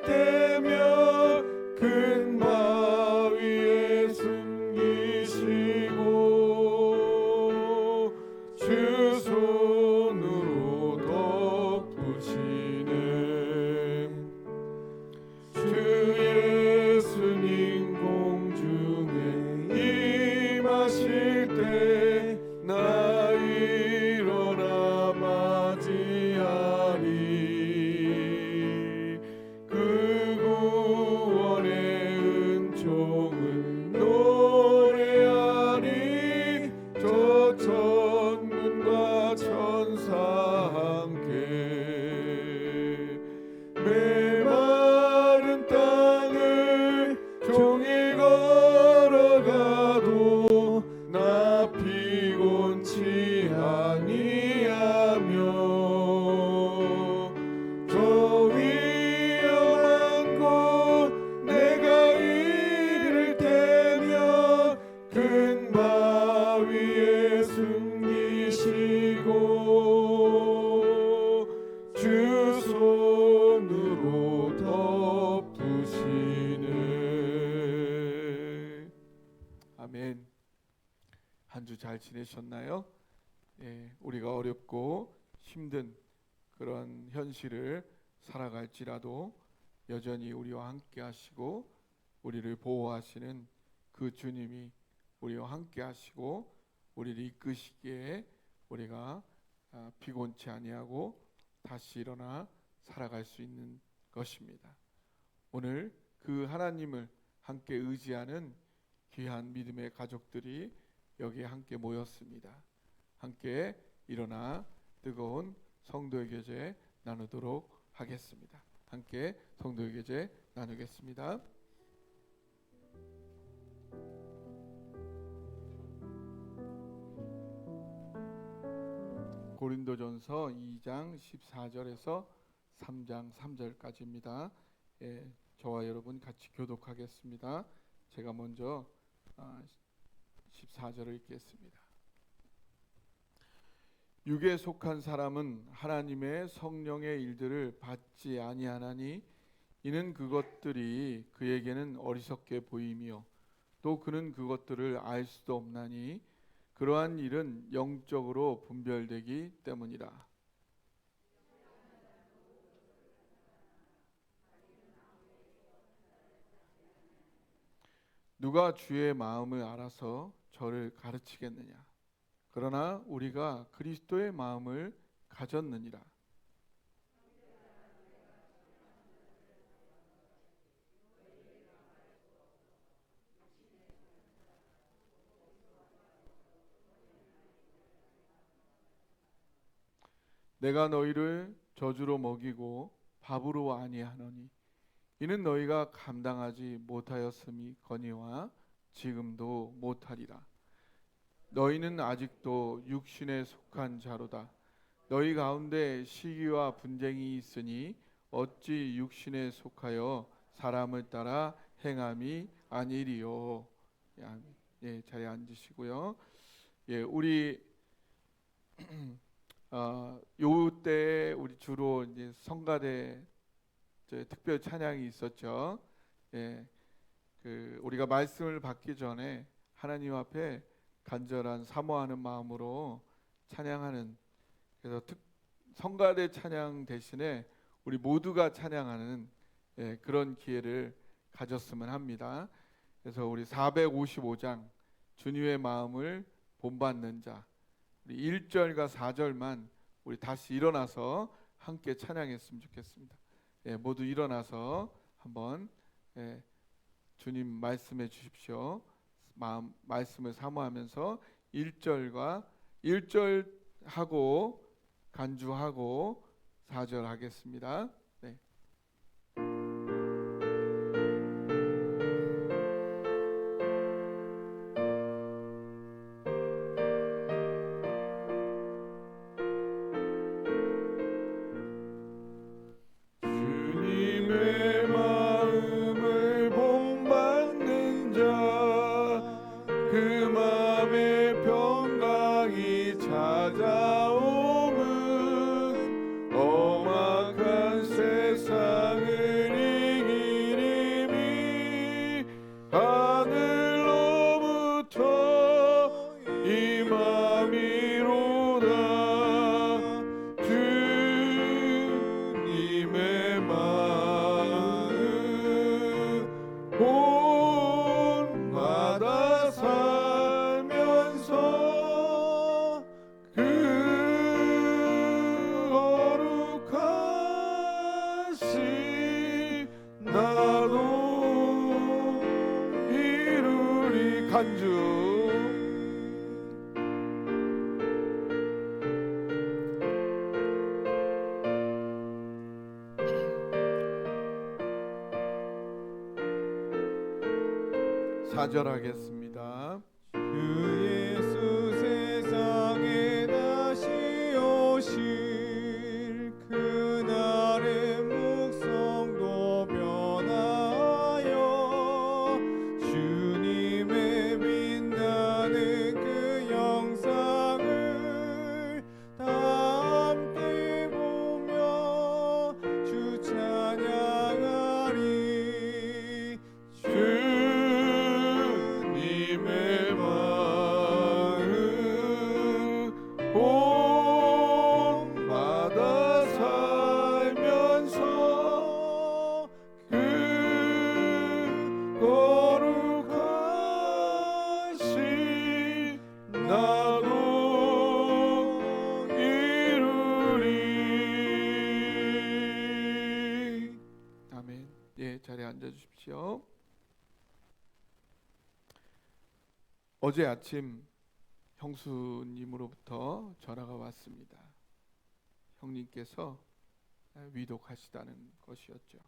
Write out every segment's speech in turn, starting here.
때며 큰 바위에 숨기시고 주 손으로 덮으시네. 주 예수님 공중에 임하실 때 나 일어나 맞이하리. 그 구원의 은총을 노래하리. 저 천군과 천사 함께 메마른 땅을 종일 걸어가도 나 피곤치 아니하며 저 위험한 곳 내가 이를 때며 큰 바위에 숨기시고 주 손으로 덮으시네. 아멘. 한 주 잘 지내셨나요? 예, 우리가 어렵고 힘든 그런 현실을 살아갈지라도 여전히 우리와 함께 하시고 우리를 보호하시는 그 주님이 우리와 함께 하시고 우리를 이끄시기에 우리가 피곤치 아니하고 다시 일어나 살아갈 수 있는 것입니다. 오늘 그 하나님을 함께 의지하는 귀한 믿음의 가족들이 여기에 함께 모였습니다. 함께 일어나 뜨거운 성도의 교제 나누도록 하겠습니다. 함께 성도의 교제 나누겠습니다. 고린도전서 2장 14절에서 3장 3절까지입니다. 예, 저와 여러분 같이 교독하겠습니다. 제가 먼저 14절을 읽겠습니다. 육에 속한 사람은 하나님의 성령의 일들을 받지 아니하나니 이는 그것들이 그에게는 어리석게 보이며 또 그는 그것들을 알 수도 없나니 그러한 일은 영적으로 분별되기 때문이라. 누가 주의 마음을 알아서 저를 가르치겠느냐? 그러나 우리가 그리스도의 마음을 가졌느니라. 내가 너희를 저주로 먹이고 밥으로 아니하노니 이는 너희가 감당하지 못하였음이거니와 지금도 못하리라. 너희는 아직도 육신에 속한 자로다. 너희 가운데 시기와 분쟁이 있으니 어찌 육신에 속하여 사람을 따라 행함이 아니리요. 예, 자리에 앉으시고요. 예, 우리 요때 우리 주로 이제 성가대 특별 찬양이 있었죠. 예, 우리가 말씀을 받기 전에 하나님 앞에 간절한 사모하는 마음으로 찬양하는, 그래서 성가대 찬양 대신에 우리 모두가 찬양하는 그런 기회를 가졌으면 합니다. 그래서 우리 455장 주님의 마음을 본받는 자, 우리 1절과 4절만 우리 다시 일어나서 함께 찬양했으면 좋겠습니다. 모두 일어나서 한번 주님 말씀해 주십시오. 말씀을 사모하면서 1절과 1절 하고 간주하고 4절 하겠습니다. 네. 주님의 마음을 본받는 자, 그 마음에 평강이 찾아오면 엄악한 거룩한 주 사절하겠습니다. 주 예수 세상에 다시 오실 그날의 묵성도 변하여 주님의 빛나는 그 영상을 다 함께 보며 주 찬양하리. 주님의 마음 본받아 살면서 그 거룩하신 나도 이루리. 아멘. 예, 자리에 앉아 주십시오. 어제 아침 형수님으로부터 전화가 왔습니다. 형님께서 위독하시다는 것이었죠.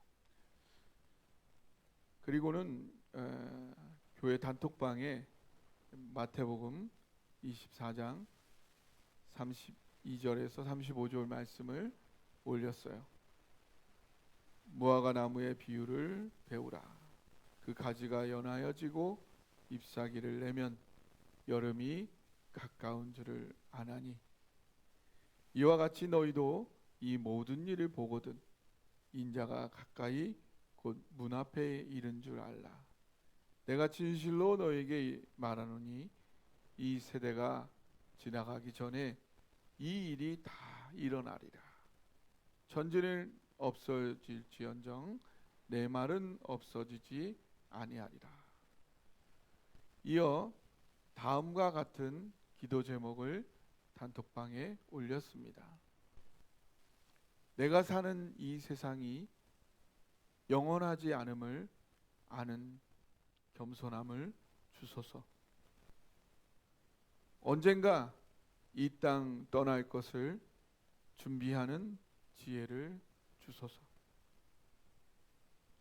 그리고는 교회 단톡방에 마태복음 24장 32절에서 35절 말씀을 올렸어요. 무화과 나무의 비유를 배우라. 그 가지가 연하여지고 잎사귀를 내면 여름이 가까운 줄을 아나니 이와 같이 너희도 이 모든 일을 보거든 인자가 가까이 곧 문 앞에 이른 줄 알라. 내가 진실로 너희에게 말하노니 이 세대가 지나가기 전에 이 일이 다 일어나리라. 천지는 없어질지언정 내 말은 없어지지 아니하리라. 이어 다음과 같은 기도 제목을 단톡방에 올렸습니다. 내가 사는 이 세상이 영원하지 않음을 아는 겸손함을 주소서. 언젠가 이 땅 떠날 것을 준비하는 지혜를 주소서.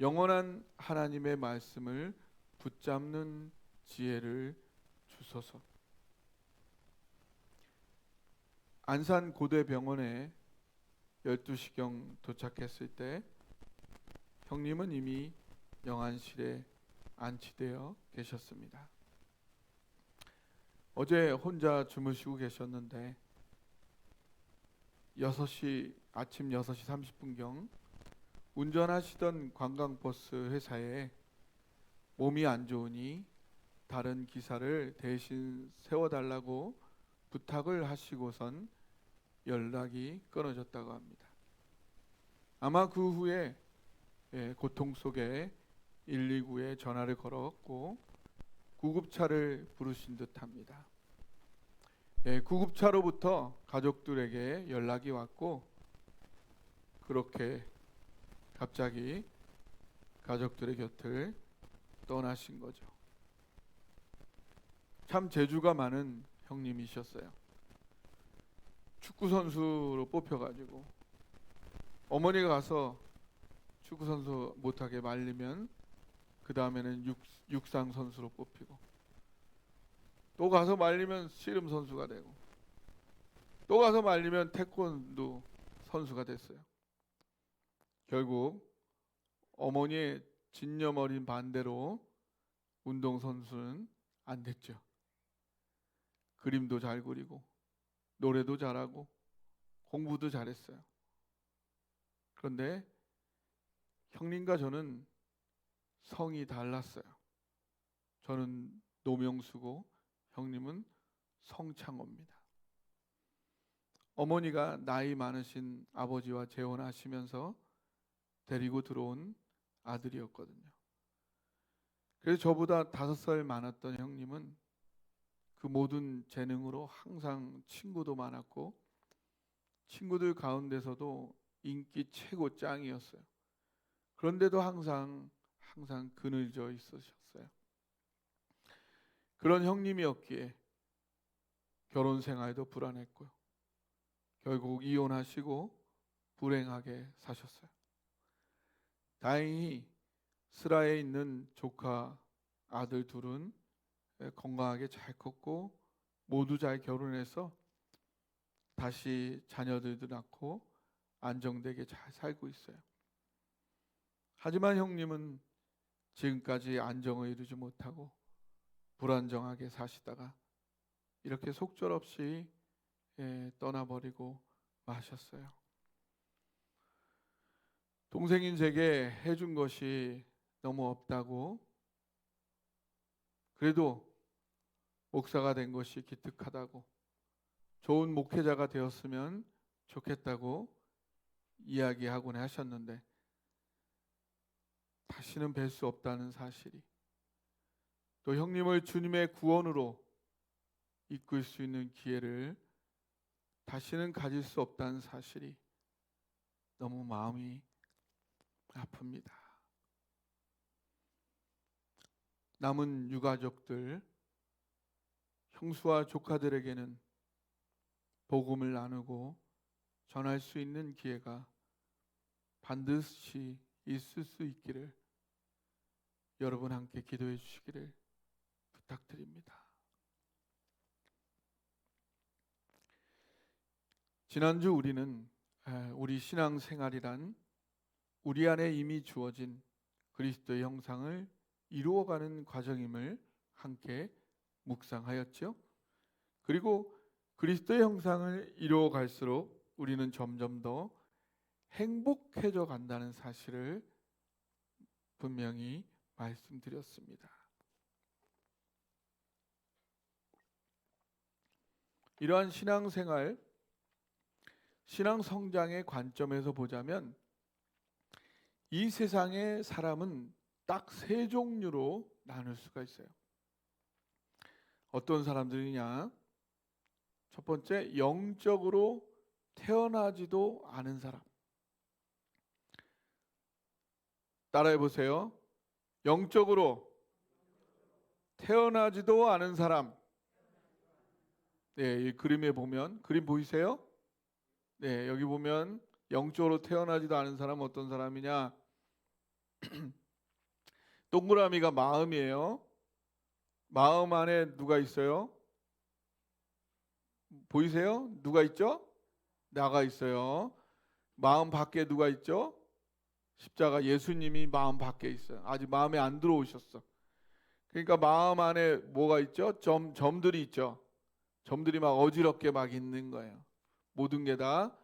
영원한 하나님의 말씀을 붙잡는 지혜를 주소서. 안산 고대병원에 12시경 도착했을 때 형님은 이미 영안실에 안치되어 계셨습니다. 어제 혼자 주무시고 계셨는데 아침 6시 30분경 운전하시던 관광버스 회사에 몸이 안 좋으니 다른 기사를 대신 세워달라고 부탁을 하시고선 연락이 끊어졌다고 합니다. 아마 그 후에 고통 속에 119에 전화를 걸었고 구급차를 부르신 듯합니다. 구급차로부터 가족들에게 연락이 왔고 그렇게 갑자기 가족들의 곁을 떠나신 거죠. 참 재주가 많은 형님이셨어요. 축구선수로 뽑혀가지고 어머니가 가서 축구선수 못하게 말리면 그 다음에는 육상선수로 뽑히고 또 가서 말리면 씨름선수가 되고 또 가서 말리면 태권도 선수가 됐어요. 결국 어머니의 진념 어린 반대로 운동선수는 안 됐죠. 그림도 잘 그리고 노래도 잘하고 공부도 잘했어요. 그런데 형님과 저는 성이 달랐어요. 저는 노명수고 형님은 성창호입니다. 어머니가 나이 많으신 아버지와 재혼하시면서 데리고 들어온 아들이었거든요. 그래서 저보다 5살 많았던 형님은 그 모든 재능으로 항상 친구도 많았고 친구들 가운데서도 인기 최고 짱이었어요. 그런데도 항상 그늘져 있으셨어요. 그런 형님이었기에 결혼 생활도 불안했고요. 결국 이혼하시고 불행하게 사셨어요. 다행히 스라에 있는 조카 아들 둘은 건강하게 잘 컸고 모두 잘 결혼해서 다시 자녀들도 낳고 안정되게 잘 살고 있어요. 하지만 형님은 지금까지 안정을 이루지 못하고 불안정하게 사시다가 이렇게 속절없이 떠나버리고 마셨어요. 동생인 제게 해준 것이 너무 없다고, 그래도 목사가 된 것이 기특하다고, 좋은 목회자가 되었으면 좋겠다고 이야기하곤 하셨는데 다시는 뵐 수 없다는 사실이, 또 형님을 주님의 구원으로 이끌 수 있는 기회를 다시는 가질 수 없다는 사실이 너무 마음이 아픕니다. 남은 유가족들, 형수와 조카들에게는 복음을 나누고 전할 수 있는 기회가 반드시 있을 수 있기를 여러분 함께 기도해 주시기를 부탁드립니다. 지난주 우리는 우리 신앙생활이란 우리 안에 이미 주어진 그리스도의 형상을 이루어가는 과정임을 함께 묵상하였죠. 그리고 그리스도의 형상을 이루어갈수록 우리는 점점 더 행복해져 간다는 사실을 분명히 말씀드렸습니다. 이러한 신앙생활, 신앙 성장의 관점에서 보자면 이 세상의 사람은 딱 세 종류로 나눌 수가 있어요. 어떤 사람들이냐? 첫 번째, 영적으로 태어나지도 않은 사람. 따라해 보세요. 영적으로 태어나지도 않은 사람. 네, 이 그림에 보면, 그림 보이세요? 네, 여기 보면 영적으로 태어나지도 않은 사람은 어떤 사람이냐? 동그라미가 마음이에요. 마음 안에 누가 있어요? 보이세요? 누가 있죠? 나가 있어요. 마음 밖에 누가 있죠? 십자가, 예수님이 마음 밖에 있어요. 아직 마음에 안 들어오셨어. 그러니까 마음 안에 뭐가 있죠? 점들이 있죠. 점들이 막 어지럽게 막 있는 거예요. 모든 게 다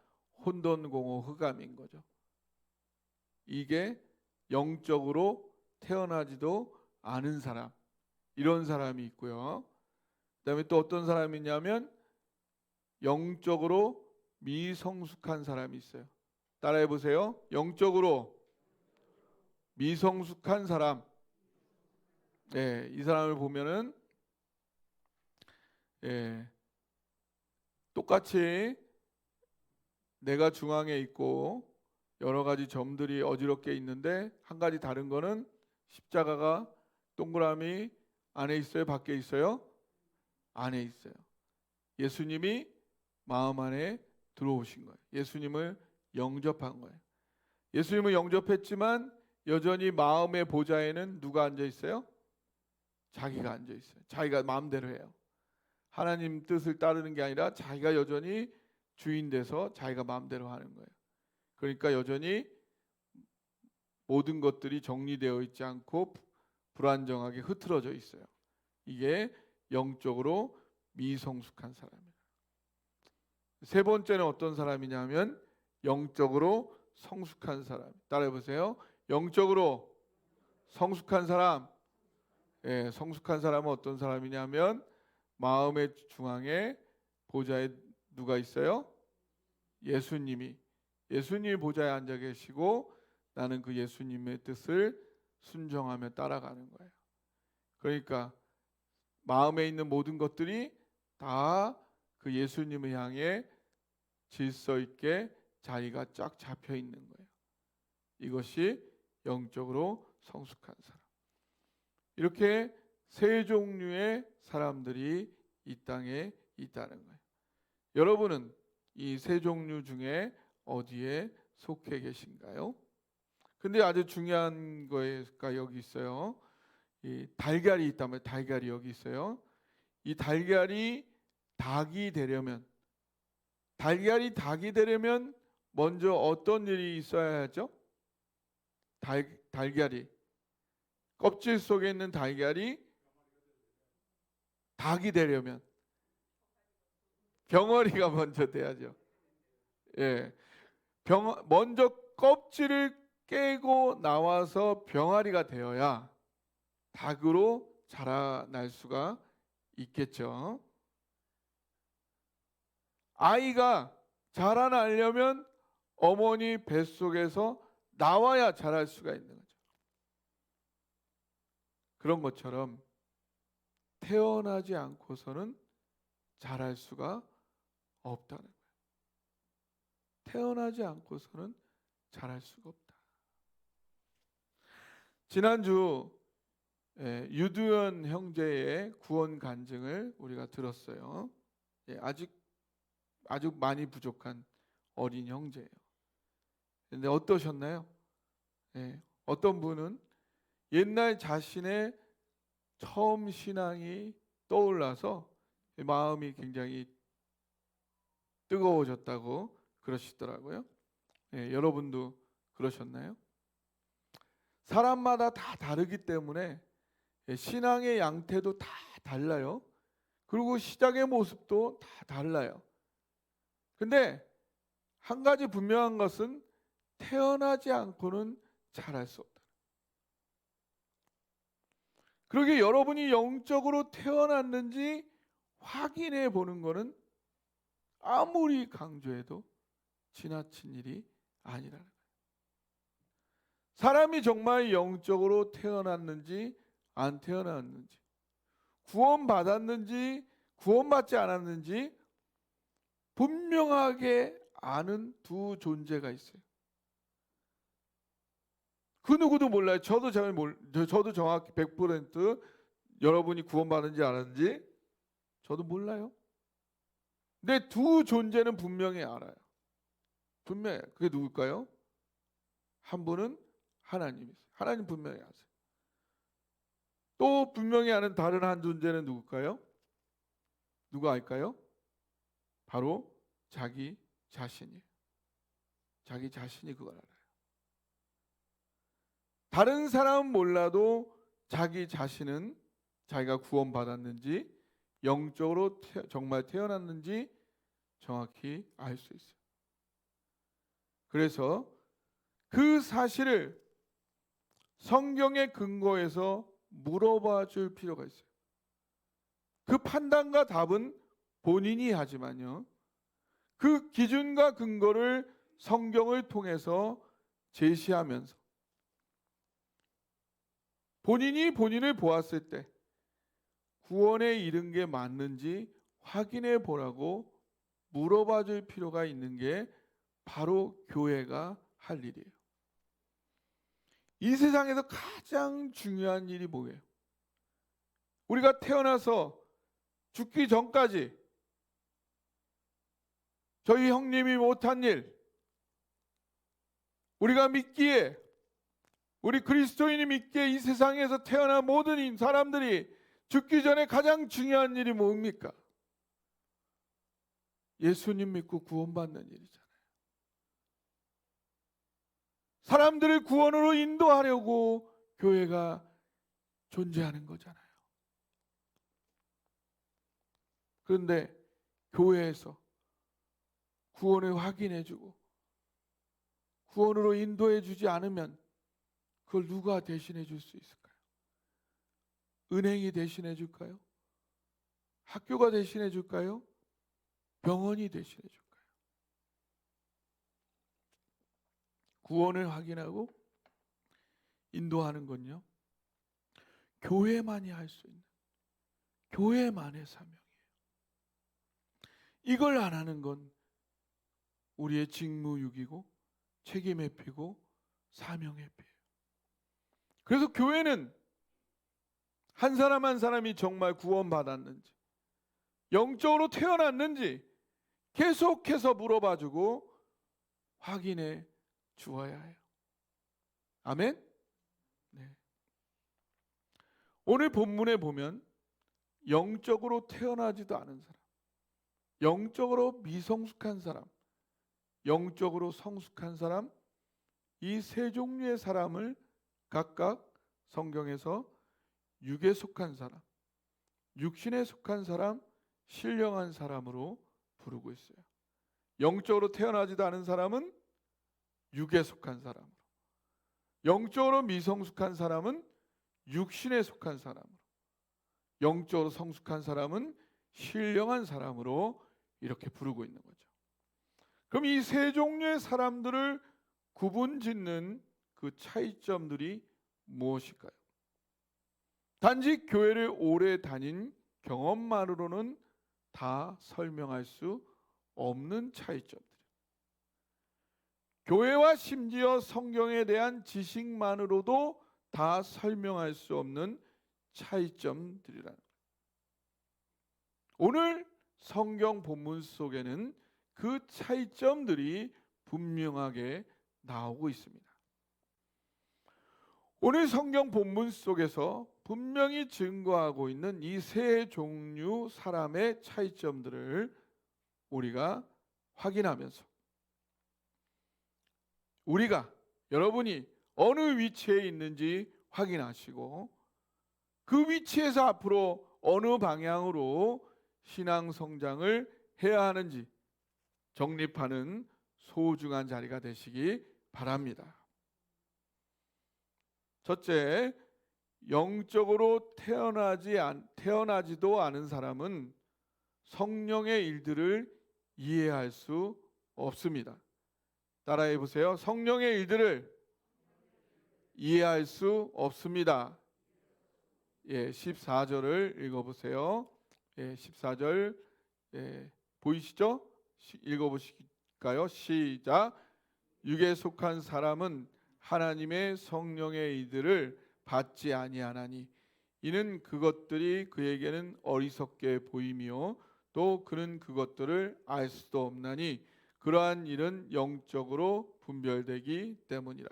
혼돈공허 흑암인 거죠. 이게 영적으로 태어나지도 않은 사람, 이런 사람이 있고요. 그다음에 또 어떤 사람이 있냐면 영적으로 미성숙한 사람이 있어요. 따라해 보세요. 영적으로 미성숙한 사람. 네, 이 사람을 보면은 똑같이 내가 중앙에 있고 여러 가지 점들이 어지럽게 있는데 한 가지 다른 거는 십자가가 동그라미 안에 있어요? 밖에 있어요? 안에 있어요. 예수님이 마음 안에 들어오신 거예요. 예수님을 영접한 거예요. 예수님을 영접했지만 여전히 마음의 보좌에는 누가 앉아 있어요? 자기가 앉아 있어요. 자기가 마음대로 해요. 하나님 뜻을 따르는 게 아니라 자기가 여전히 주인 돼서 자기가 마음대로 하는 거예요. 그러니까 여전히 모든 것들이 정리되어 있지 않고 불안정하게 흐트러져 있어요. 이게 영적으로 미성숙한 사람이에요. 세 번째는 어떤 사람이냐면 영적으로 성숙한 사람. 따라해 보세요. 영적으로 성숙한 사람. 성숙한 사람은 어떤 사람이냐면 마음의 중앙에 보좌에 누가 있어요? 예수님이 보좌에 앉아 계시고 나는 그 예수님의 뜻을 순종하며 따라가는 거예요. 그러니까 마음에 있는 모든 것들이 다 그 예수님을 향해 질서 있게 자리가 쫙 잡혀 있는 거예요. 이것이 영적으로 성숙한 사람. 이렇게 세 종류의 사람들이 이 땅에 있다는 거예요. 여러분은 이 세 종류 중에 어디에 속해 계신가요? 근데 아주 중요한 거가 여기 있어요. 이 달걀이 있다면 달걀이 여기 있어요. 이 달걀이 닭이 되려면 먼저 어떤 일이 있어야 하죠? 달걀이 껍질 속에 있는 달걀이 닭이 되려면 병아리가 먼저 돼야죠. 예. 먼저 껍질을 깨고 나와서 병아리가 되어야 닭으로 자라날 수가 있겠죠. 아이가 자라나려면 어머니 뱃속에서 나와야 자랄 수가 있는 거죠. 그런 것처럼 태어나지 않고서는 자랄 수가 없다는 거예요. 태어나지 않고서는 자랄 수가 없다. 지난주 유두현 형제의 구원 간증을 우리가 들었어요. 아주 많이 부족한 어린 형제예요. 근데 어떠셨나요? 어떤 분은 옛날 자신의 처음 신앙이 떠올라서 마음이 굉장히 뜨거워졌다고 그러시더라고요. 여러분도 그러셨나요? 사람마다 다 다르기 때문에 신앙의 양태도 다 달라요. 그리고 시작의 모습도 다 달라요. 근데 한 가지 분명한 것은 태어나지 않고는 자랄 수 없다. 그러게 여러분이 영적으로 태어났는지 확인해 보는 것은 아무리 강조해도 지나친 일이 아니라는 거예요. 사람이 정말 영적으로 태어났는지 안 태어났는지, 구원받았는지 구원받지 않았는지 분명하게 아는 두 존재가 있어요. 그 누구도 몰라요. 저도 정확히 100% 여러분이 구원받은지 안 받은지 저도 몰라요. 근데 두 존재는 분명히 알아요. 분명해요. 그게 누굴까요? 한 분은 하나님이세요. 하나님 분명히 아세요. 또 분명히 아는 다른 한 존재는 누굴까요? 누가 알까요? 바로 자기 자신이에요. 자기 자신이 그걸 알아요. 다른 사람은 몰라도 자기 자신은 자기가 구원받았는지 영적으로 정말 태어났는지 정확히 알 수 있어요. 그래서 그 사실을 성경의 근거에서 물어봐 줄 필요가 있어요. 그 판단과 답은 본인이 하지만요. 그 기준과 근거를 성경을 통해서 제시하면서 본인이 본인을 보았을 때 구원에 이른 게 맞는지 확인해 보라고 물어봐 줄 필요가 있는 게 바로 교회가 할 일이에요. 이 세상에서 가장 중요한 일이 뭐예요? 우리가 태어나서 죽기 전까지 저희 형님이 못한 일, 우리가 믿기에, 우리 그리스도인이 믿기에 이 세상에서 태어난 모든 사람들이 죽기 전에 가장 중요한 일이 뭡니까? 예수님 믿고 구원받는 일이잖아요. 사람들을 구원으로 인도하려고 교회가 존재하는 거잖아요. 그런데 교회에서 구원을 확인해주고 구원으로 인도해주지 않으면 그걸 누가 대신해 줄 수 있을까요? 은행이 대신해 줄까요? 학교가 대신해 줄까요? 병원이 대신해 줄까요? 구원을 확인하고 인도하는 건요, 교회만이 할 수 있는 교회만의 사명이에요. 이걸 안 하는 건 우리의 직무유기고 책임의 피고 사명의 피예요. 그래서 교회는 한 사람 한 사람이 정말 구원받았는지, 영적으로 태어났는지 계속해서 물어봐주고 확인해 주어야 해요. 아멘? 네. 오늘 본문에 보면 영적으로 태어나지도 않은 사람, 영적으로 미성숙한 사람, 영적으로 성숙한 사람, 이 세 종류의 사람을 각각 성경에서 육에 속한 사람, 육신에 속한 사람, 신령한 사람으로 부르고 있어요. 영적으로 태어나지도 않은 사람은 육에 속한 사람으로, 영적으로 미성숙한 사람은 육신에 속한 사람으로, 영적으로 성숙한 사람은 신령한 사람으로 이렇게 부르고 있는 거죠. 그럼 이 세 종류의 사람들을 구분짓는 그 차이점들이 무엇일까요? 단지 교회를 오래 다닌 경험만으로는 다 설명할 수 없는 차이점들. 교회와 심지어 성경에 대한 지식만으로도 다 설명할 수 없는 차이점들이라는 거예요. 오늘 성경 본문 속에는 그 차이점들이 분명하게 나오고 있습니다. 오늘 성경 본문 속에서 분명히 증거하고 있는 이 세 종류 사람의 차이점들을 우리가 확인하면서 우리가, 여러분이 어느 위치에 있는지 확인하시고 그 위치에서 앞으로 어느 방향으로 신앙 성장을 해야 하는지 정립하는 소중한 자리가 되시기 바랍니다. 첫째, 영적으로 태어나지도 않은 사람은 성령의 일들을 이해할 수 없습니다. 따라해 보세요. 성령의 일들을 이해할 수 없습니다. 14절을 읽어보세요. 14절 보이시죠? 읽어보실까요? 시작. 육에 속한 사람은 하나님의 성령의 일들을 받지 아니하나니 이는 그것들이 그에게는 어리석게 보이며 또 그는 그것들을 알 수도 없나니 그러한 일은 영적으로 분별되기 때문이라.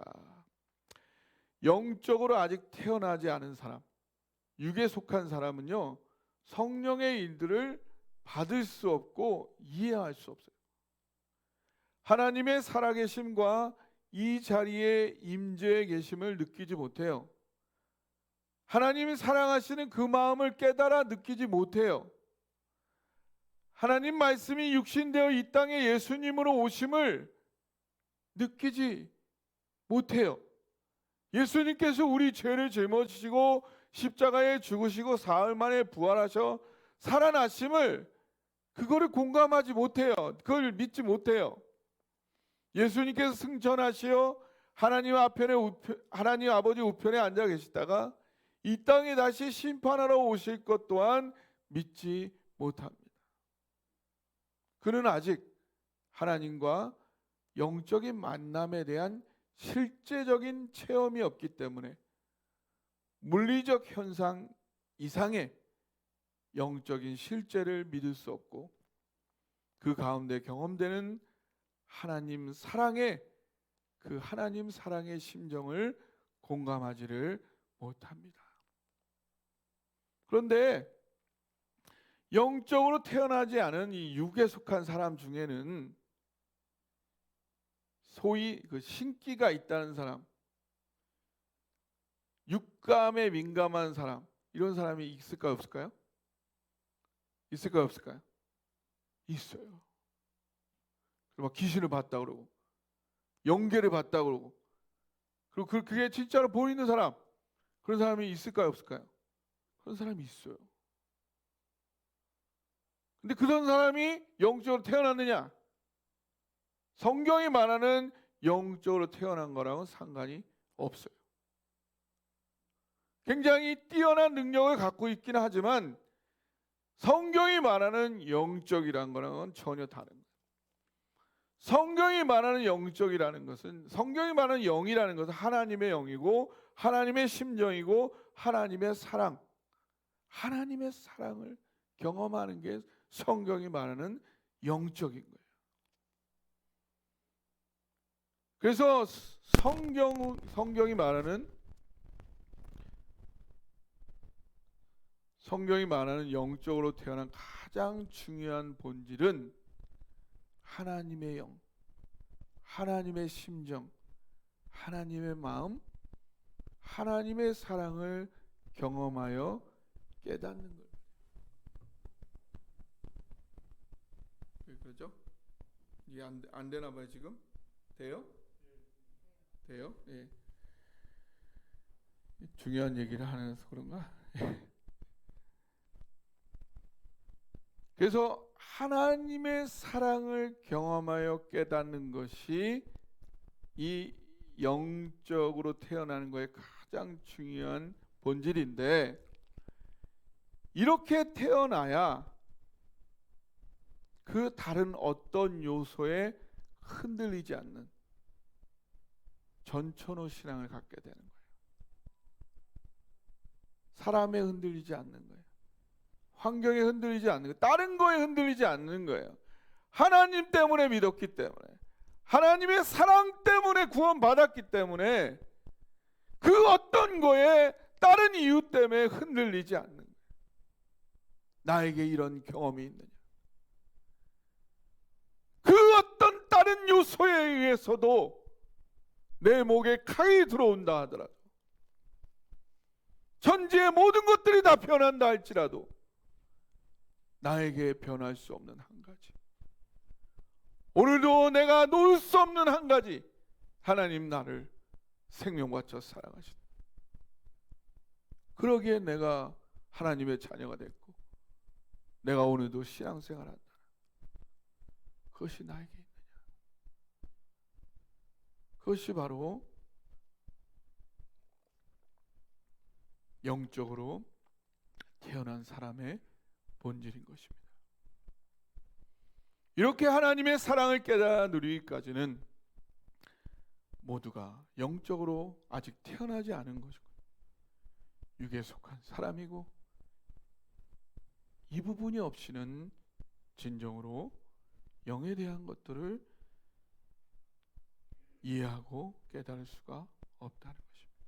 영적으로 아직 태어나지 않은 사람, 육에 속한 사람은요, 성령의 일들을 받을 수 없고 이해할 수 없어요. 하나님의 살아계심과 이 자리에 임재해 계심을 느끼지 못해요. 하나님이 사랑하시는 그 마음을 깨달아 느끼지 못해요. 하나님 말씀이 육신되어 이 땅에 예수님으로 오심을 느끼지 못해요. 예수님께서 우리 죄를 짊어지시고 십자가에 죽으시고 사흘 만에 부활하셔 살아나심을, 그거를 공감하지 못해요. 그걸 믿지 못해요. 예수님께서 승천하시어 하나님 아버지 우편에 앉아 계시다가 이 땅에 다시 심판하러 오실 것 또한 믿지 못합니다. 그는 아직 하나님과 영적인 만남에 대한 실제적인 체험이 없기 때문에 물리적 현상 이상의 영적인 실제를 믿을 수 없고 그 가운데 경험되는 하나님 사랑의 심정을 공감하지를 못합니다. 그런데 영적으로 태어나지 않은 이 육에 속한 사람 중에는 소위 그 신기가 있다는 사람, 육감에 민감한 사람, 이런 사람이 있을까요, 없을까요? 있을까요, 없을까요? 있어요. 막 귀신을 봤다 그러고 영계를 봤다 그러고, 그리고 그게 진짜로 보이는 사람, 그런 사람이 있을까요, 없을까요? 그런 사람이 있어요. 근데 그런 사람이 영적으로 태어났느냐? 성경이 말하는 영적으로 태어난 거랑은 상관이 없어요. 굉장히 뛰어난 능력을 갖고 있긴 하지만 성경이 말하는 영적이란 거랑은 전혀 다른 거예요. 성경이 말하는 영적이라는 것은, 성경이 말하는 영이라는 것은 하나님의 영이고 하나님의 심정이고 하나님의 사랑, 하나님의 사랑을 경험하는 게 성경이 말하는 영적인 거예요. 그래서 성경이 말하는 영적으로 태어난 가장 중요한 본질은 하나님의 영, 하나님의 심정, 하나님의 마음, 하나님의 사랑을 경험하여 깨닫는 거예요. 그렇죠? 이게 안 되나 봐요 지금? 돼요? 돼요? 예. 중요한 얘기를 하면서 그런가? 그래서 하나님의 사랑을 경험하여 깨닫는 것이 이 영적으로 태어나는 것의 가장 중요한 본질인데, 이렇게 태어나야 그 다른 어떤 요소에 흔들리지 않는 전천후 신앙을 갖게 되는 거예요. 사람에 흔들리지 않는 거예요. 환경에 흔들리지 않는 거예요. 다른 거에 흔들리지 않는 거예요. 하나님 때문에 믿었기 때문에, 하나님의 사랑 때문에 구원받았기 때문에 그 어떤 거에 다른 이유 때문에 흔들리지 않는 거예요. 나에게 이런 경험이 있느냐, 그 어떤 다른 요소에 의해서도 내 목에 칼이 들어온다 하더라도, 천지의 모든 것들이 다 변한다 할지라도 나에게 변할 수 없는 한 가지, 오늘도 내가 놓을 수 없는 한 가지, 하나님 나를 생명같이 사랑하신다. 그러기에 내가 하나님의 자녀가 됐고 내가 오늘도 신앙생활한다. 그것이 나에게 있느냐? 그것이 바로 영적으로 태어난 사람의 본질인 것입니다. 이렇게 하나님의 사랑을 깨달아 누리기까지는 모두가 영적으로 아직 태어나지 않은 것이고 육에 속한 사람이고, 이 부분이 없이는 진정으로 영에 대한 것들을 이해하고 깨달을 수가 없다는 것입니다.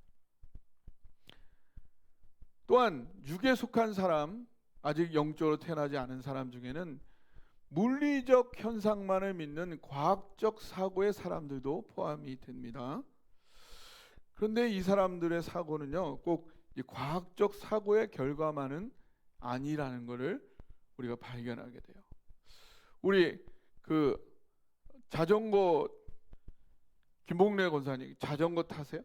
또한 육에 속한 사람, 아직 영적으로 태어나지 않은 사람 중에는 물리적 현상만을 믿는 과학적 사고의 사람들도 포함이 됩니다. 그런데 이 사람들의 사고는요, 꼭 이 과학적 사고의 결과만은 아니라는 것을 우리가 발견하게 돼요. 우리 그 자전거, 김봉래 권사님 자전거 타세요?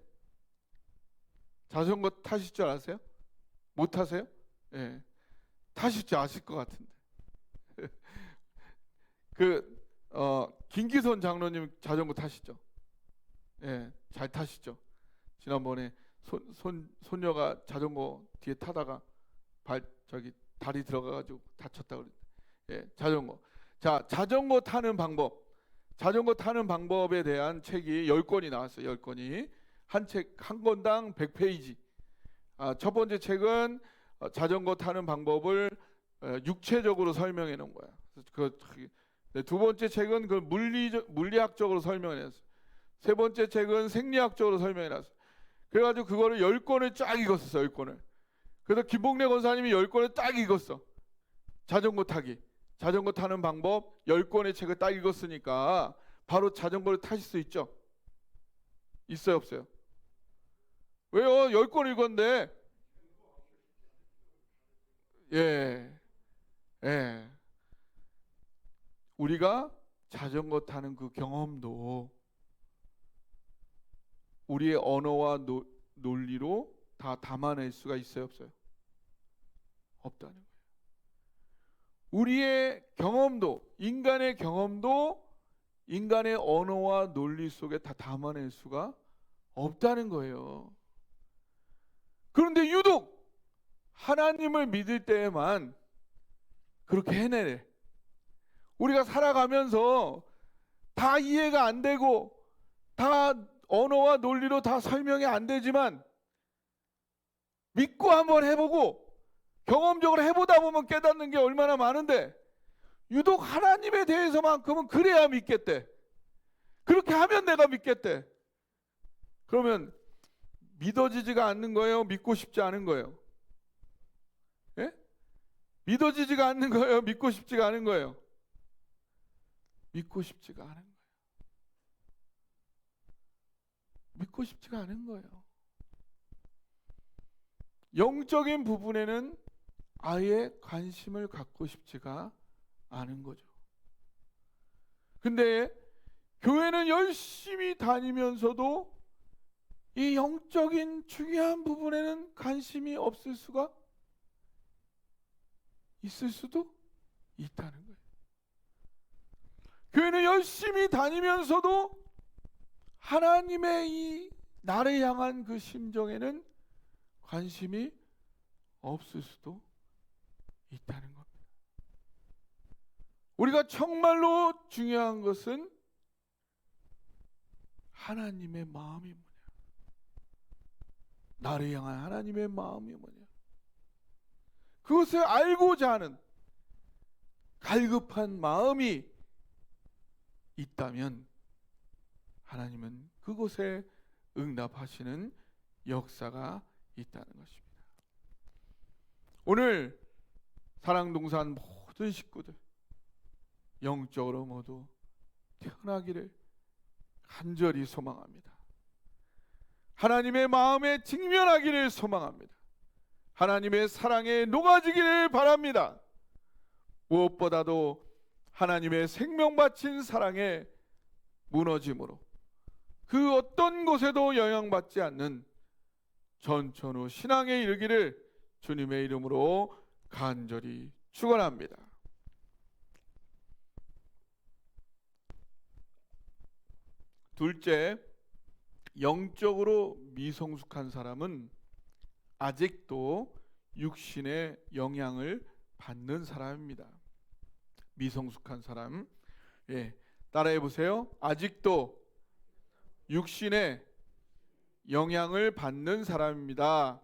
자전거 타실 줄 아세요? 못 타세요? 예, 타실 줄 아실 것 같은데. 김기선 장로님 자전거 타시죠? 예, 잘 타시죠? 지난번에 손녀가 자전거 뒤에 타다가 다리 들어가가지고 다쳤다 그랬는데, 예, 자전거. 자, 자전거 타는 방법에 대한 책이 10권이 나왔어요. 10권이 한 권당 100페이지. 첫 번째 책은 자전거 타는 방법을 육체적으로 설명해 놓은 거야. 두 번째 책은 그 물리학적으로 설명해 놨어요. 세 번째 책은 생리학적으로 설명해 놨어요. 그래가지고 그거를 10권을 쫙 읽었어. 10권을. 그래서 김봉래 권사님이 10권을 딱 읽었어. 자전거 타는 방법 10권의 책을 딱 읽었으니까 바로 자전거를 타실 수 있죠? 있어요, 없어요? 왜요? 10권 읽었는데. 예. 우리가 자전거 타는 그 경험도 우리의 언어와 논리로 다 담아낼 수가 있어요, 없어요? 없다는 거예요. 우리의 경험도, 인간의 경험도 인간의 언어와 논리 속에 다 담아낼 수가 없다는 거예요. 그런데 유독 하나님을 믿을 때에만 그렇게 해내래. 우리가 살아가면서 다 이해가 안 되고 다 언어와 논리로 다 설명이 안 되지만 믿고 한번 해보고 경험적으로 해보다 보면 깨닫는 게 얼마나 많은데 유독 하나님에 대해서만큼은 그래야 믿겠대. 그렇게 하면 내가 믿겠대. 그러면 믿어지지가 않는 거예요? 믿고 싶지 않은 거예요? 예? 믿어지지가 않는 거예요? 믿고 싶지가 않은 거예요? 믿고 싶지가 않은 거예요. 믿고 싶지가 않은 거예요. 영적인 부분에는 아예 관심을 갖고 싶지가 않은 거죠. 근데 교회는 열심히 다니면서도 이 영적인 중요한 부분에는 관심이 없을 수가 있을 수도 있다는 거예요. 교회는 열심히 다니면서도 하나님의 이 나를 향한 그 심정에는 관심이 없을 수도 있다는 겁니다. 우리가 정말로 중요한 것은 하나님의 마음이 뭐냐, 나를 향한 하나님의 마음이 뭐냐, 그것을 알고자 하는 갈급한 마음이 있다면 하나님은 그곳에 응답하시는 역사가 있다는 것입니다. 오늘 사랑동산 모든 식구들 영적으로 모두 태어나기를 간절히 소망합니다. 하나님의 마음에 직면하기를 소망합니다. 하나님의 사랑에 녹아지기를 바랍니다. 무엇보다도 하나님의 생명 바친 사랑에 무너짐으로 그 어떤 곳에도 영향받지 않는 전천후 신앙에 이르기를 주님의 이름으로 간절히 축원합니다. 둘째, 영적으로 미성숙한 사람은 아직도 육신의 영향을 받는 사람입니다. 미성숙한 사람, 따라해 보세요. 아직도 육신의 영향을 받는 사람입니다.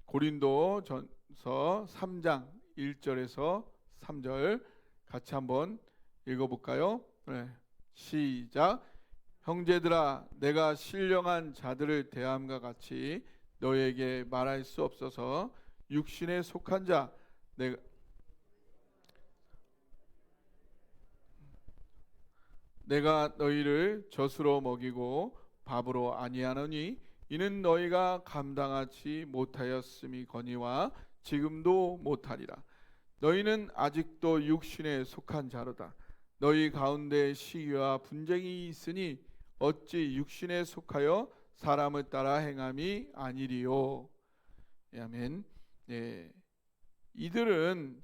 고린도전서 3장 1절에서 3절 같이 한번 읽어볼까요? 시작. 형제들아, 내가 신령한 자들을 대함과 같이 너에게 말할 수 없어서 육신에 속한 자 내가 너희를 젖으로 먹이고 밥으로 아니하노니 이는 너희가 감당하지 못하였음이거니와 지금도 못하리라. 너희는 아직도 육신에 속한 자로다. 너희 가운데 시기와 분쟁이 있으니 어찌 육신에 속하여 사람을 따라 행함이 아니리요. 아멘. 이들은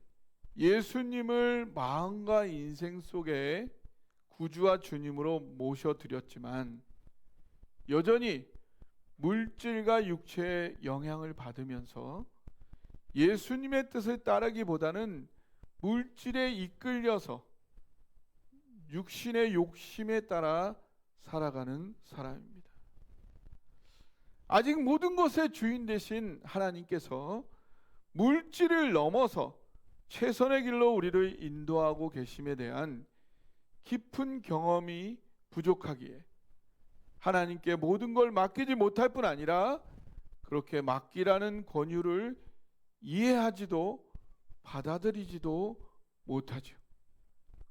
예수님을 마음과 인생 속에 구주와 주님으로 모셔드렸지만 여전히 물질과 육체의 영향을 받으면서 예수님의 뜻을 따르기보다는 물질에 이끌려서 육신의 욕심에 따라 살아가는 사람입니다. 아직 모든 것의 주인 되신 하나님께서 물질을 넘어서 최선의 길로 우리를 인도하고 계심에 대한 깊은 경험이 부족하기에 하나님께 모든 걸 맡기지 못할 뿐 아니라 그렇게 맡기라는 권유를 이해하지도 받아들이지도 못하죠.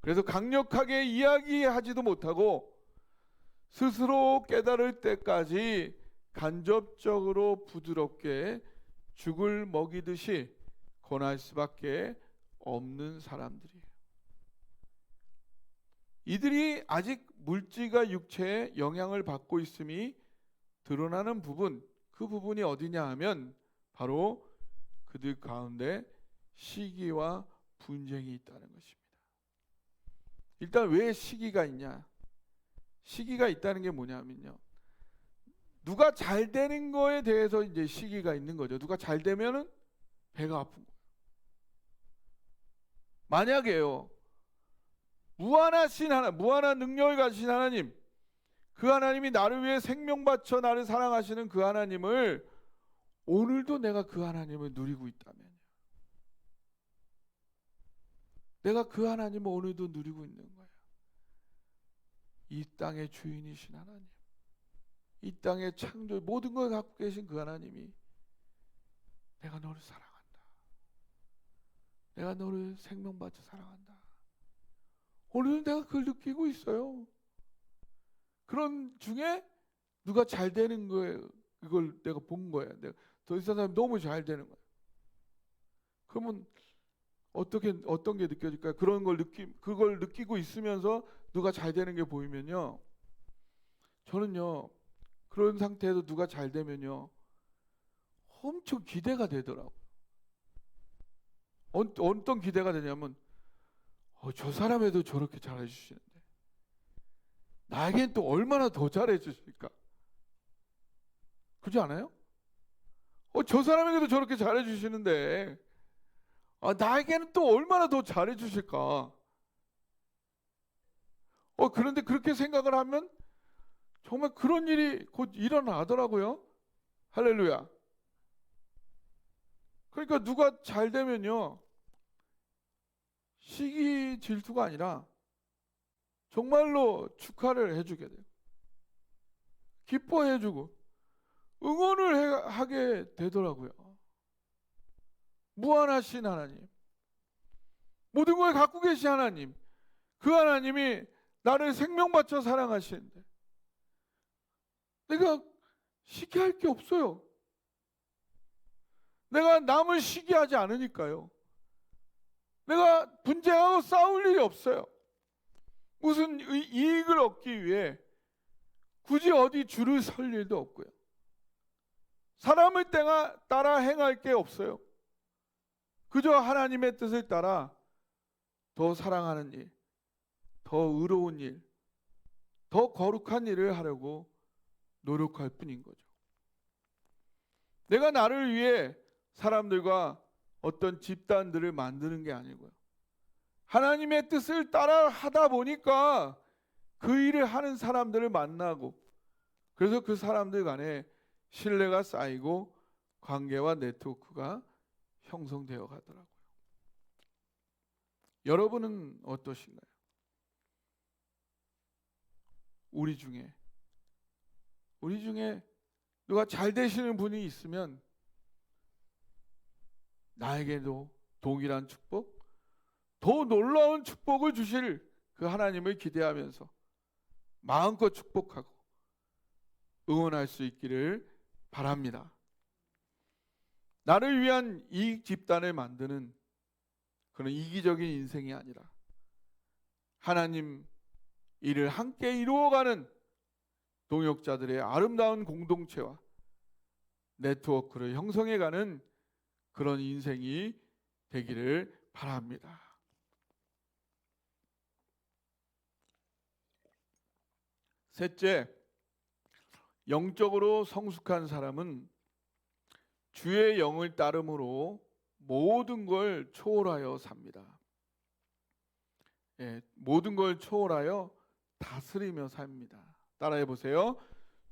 그래서 강력하게 이야기하지도 못하고 스스로 깨달을 때까지 간접적으로 부드럽게 죽을 먹이듯이 권할 수밖에 없는 사람들이에요. 이들이 아직 물질과 육체에 영향을 받고 있음이 드러나는 부분, 그 부분이 어디냐 하면 바로 그들 가운데 시기와 분쟁이 있다는 것입니다. 일단 왜 시기가 있냐? 시기가 있다는 게 뭐냐면요, 누가 잘 되는 거에 대해서 이제 시기가 있는 거죠. 누가 잘 되면은 배가 아픈 거예요. 만약에요, 무한하신 하나님, 무한한 능력을 가지신 하나님, 그 하나님이 나를 위해 생명 바쳐 나를 사랑하시는 그 하나님을 오늘도 내가 그 하나님을 누리고 있다면, 내가 그 하나님을 오늘도 누리고 있는 거야. 이 땅의 주인이신 하나님, 이 땅의 창조 모든 걸 갖고 계신 그 하나님이 내가 너를 사랑한다, 내가 너를 생명받쳐 사랑한다. 오늘은 내가 그걸 느끼고 있어요. 그런 중에 누가 잘 되는 거예요. 이걸 내가 본 거야. 내가 이 사람이 너무 잘 되는 거야. 그러면 어떤 게 느껴질까요? 그걸 느끼고 있으면서 누가 잘 되는 게 보이면요, 저는요 그런 상태에서 누가 잘 되면요 엄청 기대가 되더라고요. 어떤 기대가 되냐면, 저 사람에도 저렇게 잘해 주시는데 나에겐 또 얼마나 더 잘해 주실까? 그렇지 않아요? 저 사람에게도 저렇게 잘해 주시는데 나에게는 또 얼마나 더 잘해 주실까? 그런데 그렇게 생각을 하면 정말 그런 일이 곧 일어나더라고요. 할렐루야. 그러니까 누가 잘 되면요 시기 질투가 아니라 정말로 축하를 해주게 돼요. 기뻐해주고 응원을 하게 되더라고요. 무한하신 하나님, 모든 걸 갖고 계신 하나님, 그 하나님이 나를 생명 바쳐 사랑하시는데 내가 시기할 게 없어요. 내가 남을 시기하지 않으니까요. 내가 분쟁하고 싸울 일이 없어요. 무슨 이익을 얻기 위해 굳이 어디 줄을 설 일도 없고요. 사람을 따라 행할 게 없어요. 그저 하나님의 뜻을 따라 더 사랑하는 일, 더 의로운 일, 더 거룩한 일을 하려고 노력할 뿐인 거죠. 내가 나를 위해 사람들과 어떤 집단들을 만드는 게 아니고요. 하나님의 뜻을 따라 하다 보니까 그 일을 하는 사람들을 만나고, 그래서 그 사람들 간에 신뢰가 쌓이고 관계와 네트워크가 형성되어 가더라고요. 여러분은 어떠신가요? 우리 중에 누가 잘 되시는 분이 있으면 나에게도 동일한 축복, 더 놀라운 축복을 주실 그 하나님을 기대하면서 마음껏 축복하고 응원할 수 있기를 바랍니다. 나를 위한 이익 집단을 만드는 그런 이기적인 인생이 아니라 하나님 일을 함께 이루어가는 동역자들의 아름다운 공동체와 네트워크를 형성해가는 그런 인생이 되기를 바랍니다. 셋째, 영적으로 성숙한 사람은 주의 영을 따름으로 모든 걸 초월하여 삽니다. 모든 걸 초월하여 다스리며 삽니다. 따라해 보세요.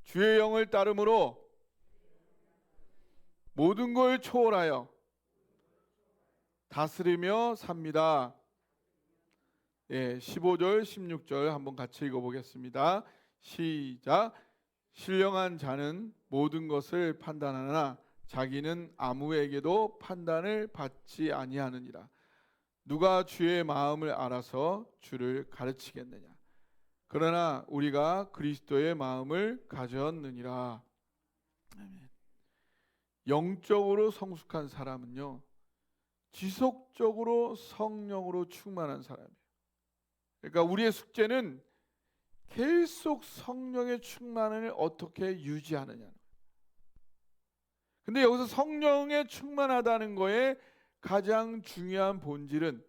주의 영을 따름으로 모든 걸 초월하여 다스리며 삽니다. 15절 16절 한번 같이 읽어보겠습니다. 시작. 신령한 자는 모든 것을 판단하나 자기는 아무에게도 판단을 받지 아니하느니라. 누가 주의 마음을 알아서 주를 가르치겠느냐. 그러나 우리가 그리스도의 마음을 가졌느니라. 아멘. 영적으로 성숙한 사람은요, 지속적으로 성령으로 충만한 사람이에요. 그러니까 우리의 숙제는 계속 성령의 충만을 어떻게 유지하느냐. 근데 여기서 성령에 충만하다는 거에 가장 중요한 본질은,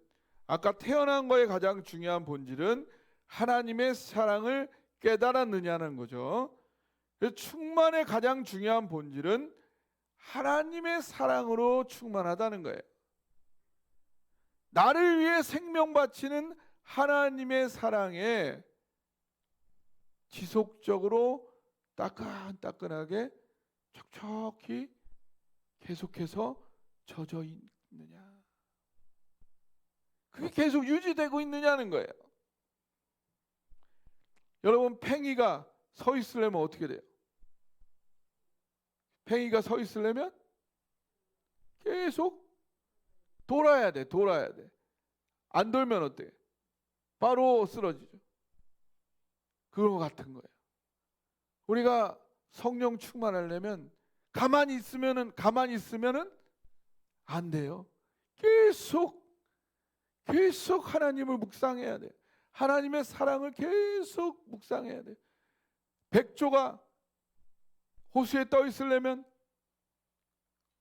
아까 태어난 거에 가장 중요한 본질은 하나님의 사랑을 깨달았느냐는 거죠. 그래서 충만의 가장 중요한 본질은 하나님의 사랑으로 충만하다는 거예요. 나를 위해 생명 바치는 하나님의 사랑에 지속적으로 따끈따끈하게 촉촉히 계속해서 젖어 있느냐? 그게 계속 유지되고 있느냐는 거예요. 여러분, 팽이가 서 있으려면 어떻게 돼요? 팽이가 서 있으려면 계속 돌아야 돼. 안 돌면 어때? 바로 쓰러지죠. 그거 같은 거예요. 우리가 성령 충만하려면 가만히 있으면은 안 돼요. 계속 하나님을 묵상해야 돼. 하나님의 사랑을 계속 묵상해야 돼. 백조가 호수에 떠 있으려면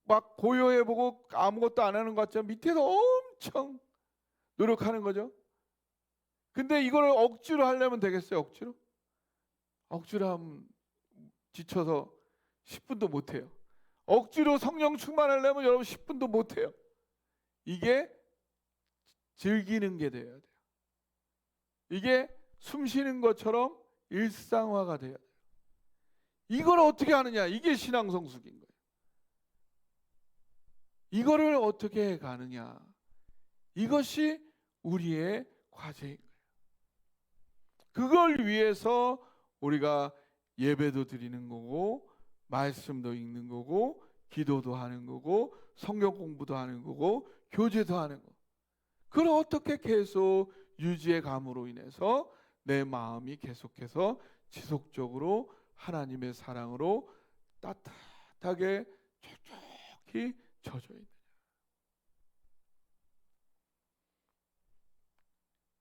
막 고요해보고 아무것도 안 하는 것 같지만 밑에서 엄청 노력하는 거죠. 근데 이거를 억지로 하려면 되겠어요? 억지로 하면 지쳐서 10분도 못 해요. 억지로 성령 충만하려면 여러분 10분도 못 해요. 이게 즐기는 게 돼야 돼요. 이게 숨 쉬는 것처럼 일상화가 돼야 돼요. 이걸 어떻게 하느냐? 이게 신앙 성숙인 거예요. 이거를 어떻게 해 가느냐? 이것이 우리의 과제인 거예요. 그걸 위해서 우리가 예배도 드리는 거고, 말씀도 읽는 거고, 기도도 하는 거고, 성경 공부도 하는 거고, 교제도 하는 거. 그걸 어떻게 계속 유지해 감으로 인해서 내 마음이 계속해서 지속적으로 하나님의 사랑으로 따뜻하게 촉촉히 젖어 있느냐.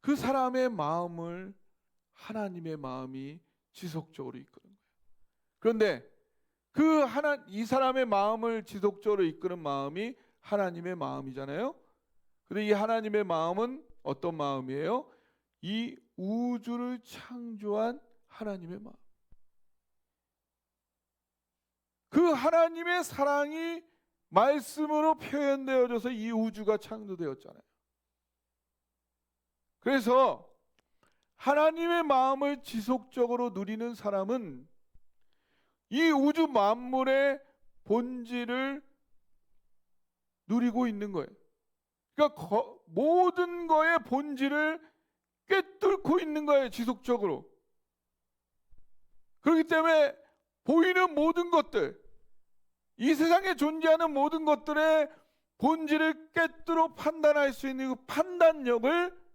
그 사람의 마음을 하나님의 마음이 지속적으로 이끄는 거예요. 그런데 이 사람의 마음을 지속적으로 이끄는 마음이 하나님의 마음이잖아요. 근데 이 하나님의 마음은 어떤 마음이에요? 이 우주를 창조한 하나님의 마음. 그 하나님의 사랑이 말씀으로 표현되어져서 이 우주가 창조되었잖아요. 그래서 하나님의 마음을 지속적으로 누리는 사람은 이 우주 만물의 본질을 누리고 있는 거예요. 그러니까 모든 거의 본질을 꿰뚫고 있는 거예요, 지속적으로. 그렇기 때문에 보이는 모든 것들, 이 세상에 존재하는 모든 것들의 본질을 꿰뚫어 판단할 수 있는 그 판단력을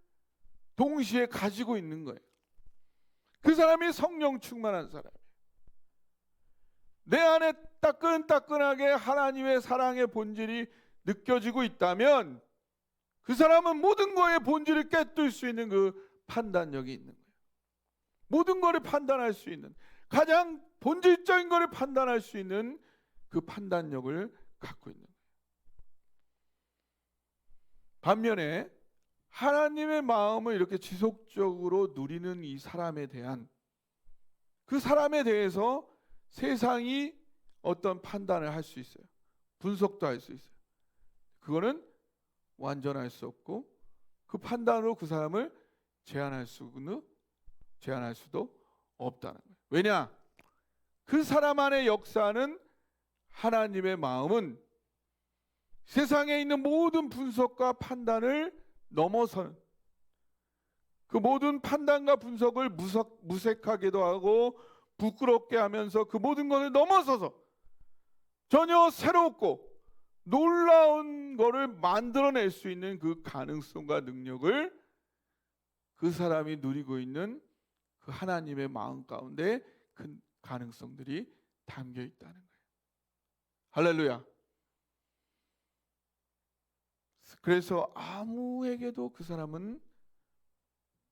동시에 가지고 있는 거예요. 그 사람이 성령 충만한 사람이에요. 내 안에 따끈따끈하게 하나님의 사랑의 본질이 느껴지고 있다면 그 사람은 모든 거의 본질을 꿰뚫을 수 있는 그 판단력이 있는 거예요. 모든 거를 판단할 수 있는, 가장 본질적인 거를 판단할 수 있는 그 판단력을 갖고 있는 거예요. 반면에 하나님의 마음을 이렇게 지속적으로 누리는 이 사람에 대한, 그 사람에 대해서 세상이 어떤 판단을 할 수 있어요. 분석도 할 수 있어요. 그거는 완전할 수 없고 그 판단으로 그 사람을 제한할 수도 없다는 거예요. 왜냐? 그 사람 안에 역사하는 하나님의 마음은 세상에 있는 모든 분석과 판단을 넘어서는, 그 모든 판단과 분석을 무색하게도 하고 부끄럽게 하면서 그 모든 것을 넘어서서 전혀 새롭고 놀라운 것을 만들어낼 수 있는 그 가능성과 능력을 그 사람이 누리고 있는 그 하나님의 마음 가운데 그 가능성들이 담겨 있다는 거예요. 할렐루야. 그래서 아무에게도 그 사람은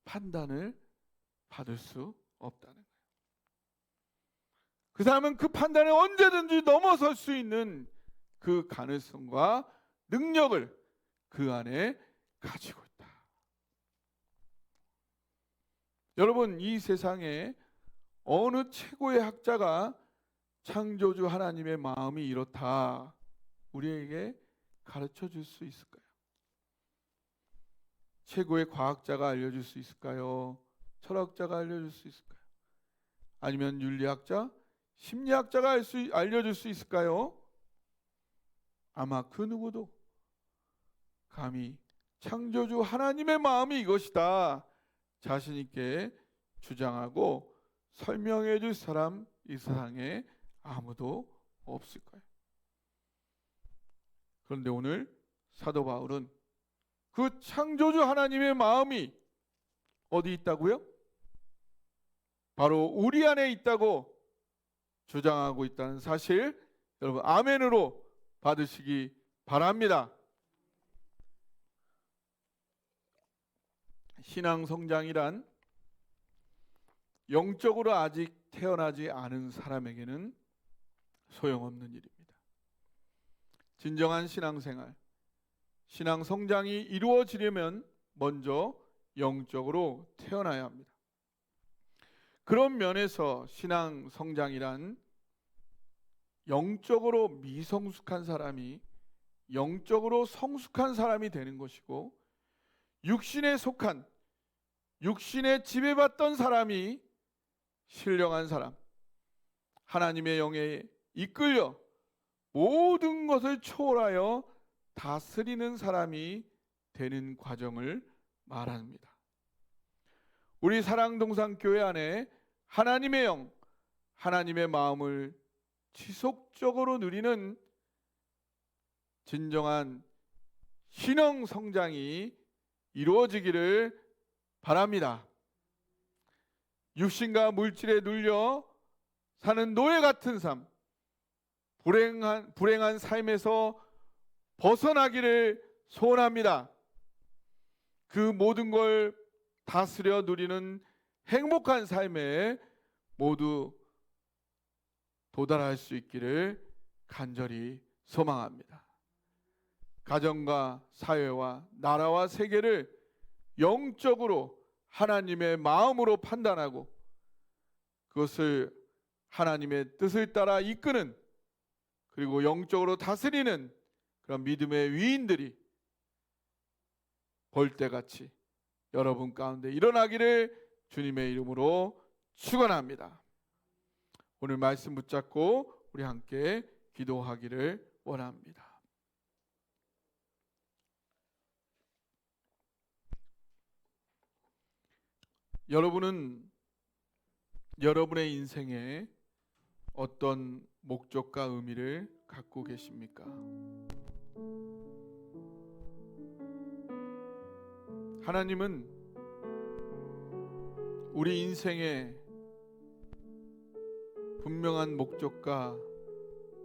판단을 받을 수 없다는 거예요. 그 사람은 그 판단을 언제든지 넘어설 수 있는 그 가능성과 능력을 그 안에 가지고 있다. 여러분, 이 세상에 어느 최고의 학자가 창조주 하나님의 마음이 이렇다 우리에게 가르쳐 줄 수 있을까요? 최고의 과학자가 알려줄 수 있을까요? 철학자가 알려줄 수 있을까요? 아니면 윤리학자, 심리학자가 알려줄 수 있을까요? 아마 그 누구도 감히 창조주 하나님의 마음이 이것이다 자신 있게 주장하고 설명해 줄 사람 이 세상에 아무도 없을 거예요. 그런데 오늘 사도 바울은 그 창조주 하나님의 마음이 어디 있다고요? 바로 우리 안에 있다고 주장하고 있다는 사실 여러분 아멘으로 받으시기 바랍니다. 신앙 성장이란 영적으로 아직 태어나지 않은 사람에게는 소용없는 일입니다. 진정한 신앙생활, 신앙 성장이 이루어지려면 먼저 영적으로 태어나야 합니다. 그런 면에서 신앙 성장이란 영적으로 미성숙한 사람이 영적으로 성숙한 사람이 되는 것이고, 육신에 속한 육신에 지배받던 사람이 신령한 사람, 하나님의 영에 이끌려 모든 것을 초월하여 다스리는 사람이 되는 과정을 말합니다. 우리 사랑동산교회 안에 하나님의 영, 하나님의 마음을 지속적으로 누리는 진정한 신앙 성장이 이루어지기를 바랍니다. 육신과 물질에 눌려 사는 노예 같은 삶, 불행한 삶에서 벗어나기를 소원합니다. 그 모든 걸 다스려 누리는 행복한 삶에 모두 도달할 수 있기를 간절히 소망합니다. 가정과 사회와 나라와 세계를 영적으로 하나님의 마음으로 판단하고 그것을 하나님의 뜻을 따라 이끄는, 그리고 영적으로 다스리는 그런 믿음의 위인들이 벌떼같이 여러분 가운데 일어나기를 주님의 이름으로 축원합니다. 오늘 말씀 붙잡고 우리 함께 기도하기를 원합니다. 여러분은 여러분의 인생에 어떤 목적과 의미를 갖고 계십니까? 하나님은 우리 인생에 분명한 목적과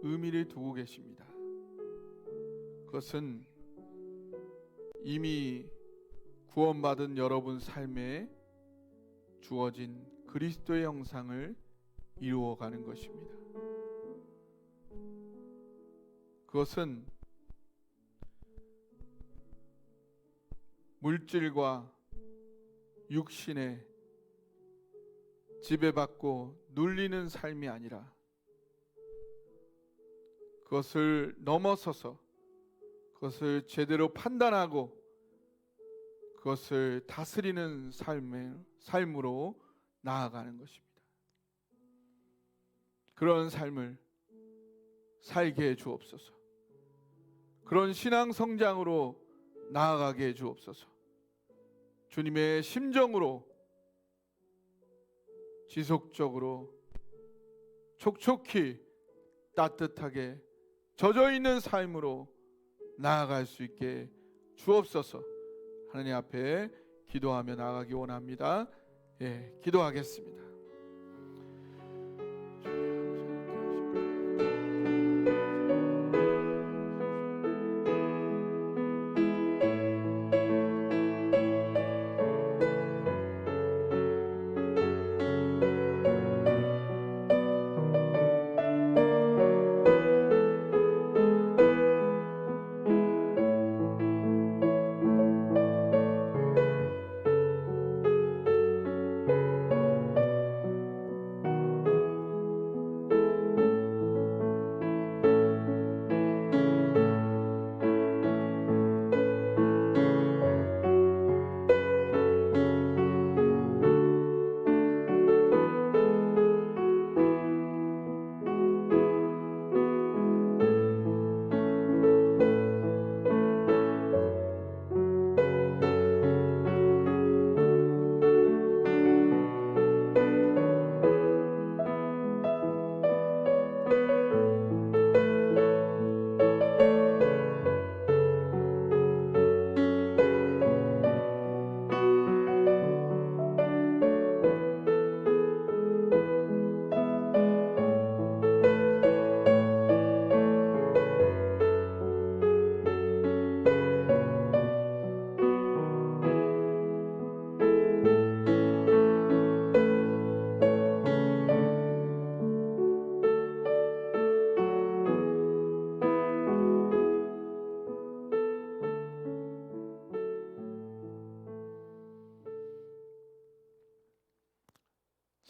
의미를 두고 계십니다. 그것은 이미 구원받은 여러분 삶에 주어진 그리스도의 형상을 이루어가는 것입니다. 그것은 물질과 육신에 지배받고 눌리는 삶이 아니라 그것을 넘어서서 그것을 제대로 판단하고 그것을 다스리는 삶으로 나아가는 것입니다. 그런 삶을 살게 해 주옵소서. 그런 신앙 성장으로 나아가게 해 주옵소서. 주님의 심정으로 지속적으로 촉촉히 따뜻하게 젖어 있는 삶으로 나아갈 수 있게 주옵소서. 하나님 앞에 기도하며 나아가기 원합니다. 기도하겠습니다.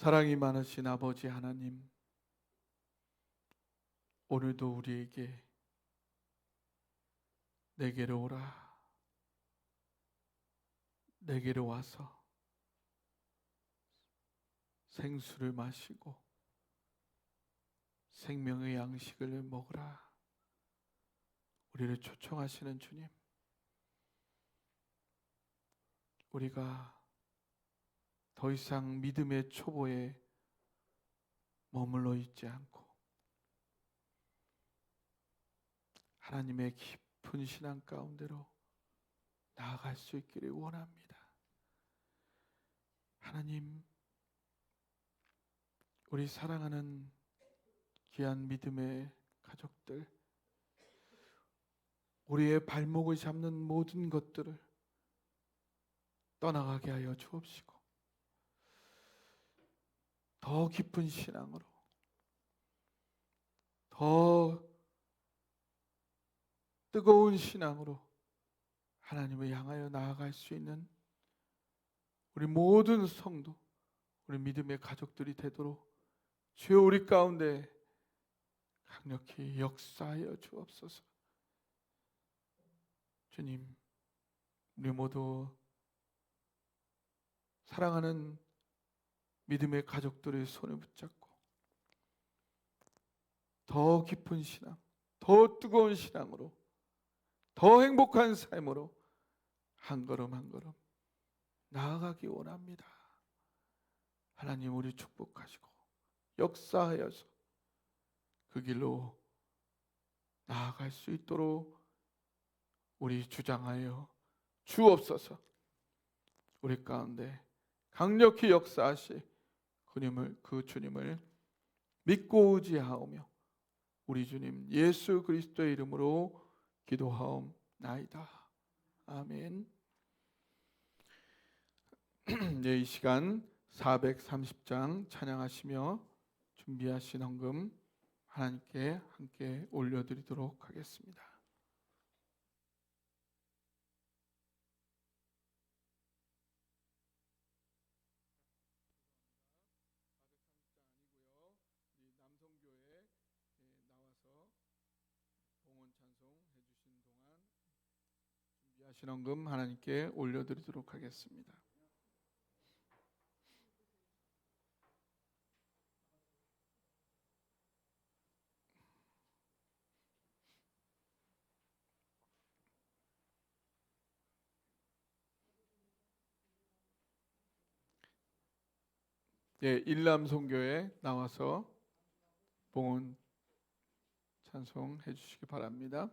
사랑이 많으신 아버지 하나님, 오늘도 우리에게 내게로 오라, 내게로 와서 생수를 마시고 생명의 양식을 먹으라 우리를 초청하시는 주님, 우리가 더 이상 믿음의 초보에 머물러 있지 않고 하나님의 깊은 신앙 가운데로 나아갈 수 있기를 원합니다. 하나님, 우리 사랑하는 귀한 믿음의 가족들, 우리의 발목을 잡는 모든 것들을 떠나가게 하여 주옵시고 더 깊은 신앙으로, 더 뜨거운 신앙으로 하나님을 향하여 나아갈 수 있는 우리 모든 성도, 우리 믿음의 가족들이 되도록 주여 우리 가운데 강력히 역사하여 주옵소서. 주님, 우리 모두 사랑하는 믿음의 가족들의 손을 붙잡고 더 깊은 신앙, 더 뜨거운 신앙으로, 더 행복한 삶으로 한 걸음 한 걸음 나아가기 원합니다. 하나님, 우리 축복하시고 역사하여서 그 길로 나아갈 수 있도록 우리 주장하여 주옵소서. 우리 가운데 강력히 역사하시 그 주님을 믿고 의지하오며 우리 주님 예수 그리스도의 이름으로 기도하옵나이다. 아멘. 네, 이 시간 430장 찬양하시며 준비하신 헌금 하나님께 함께 올려드리도록 하겠습니다. 남성교회 나와서 봉헌 찬송 해주신 동안 준비하신 헌금 하나님께 올려드리도록 하겠습니다. 예, 일남성교회 나와서 봉헌 찬송 해주시기 바랍니다.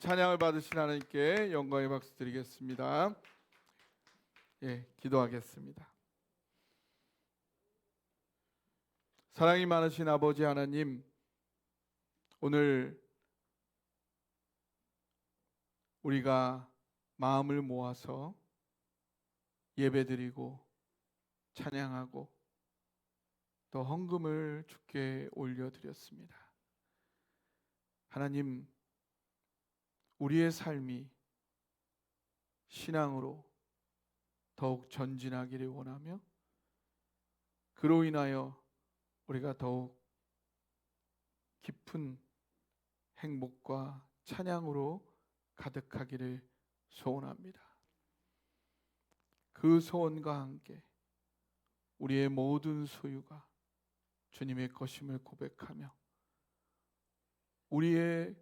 찬양을 받으신 하나님께 영광의 박수 드리겠습니다. 기도하겠습니다. 사랑이 많으신 아버지 하나님, 오늘 우리가 마음을 모아서 예배드리고 찬양하고 또 헌금을 주께 올려드렸습니다. 하나님, 우리의 삶이 신앙으로 더욱 전진하기를 원하며 그로 인하여 우리가 더욱 깊은 행복과 찬양으로 가득하기를 소원합니다. 그 소원과 함께 우리의 모든 소유가 주님의 것임을 고백하며 우리의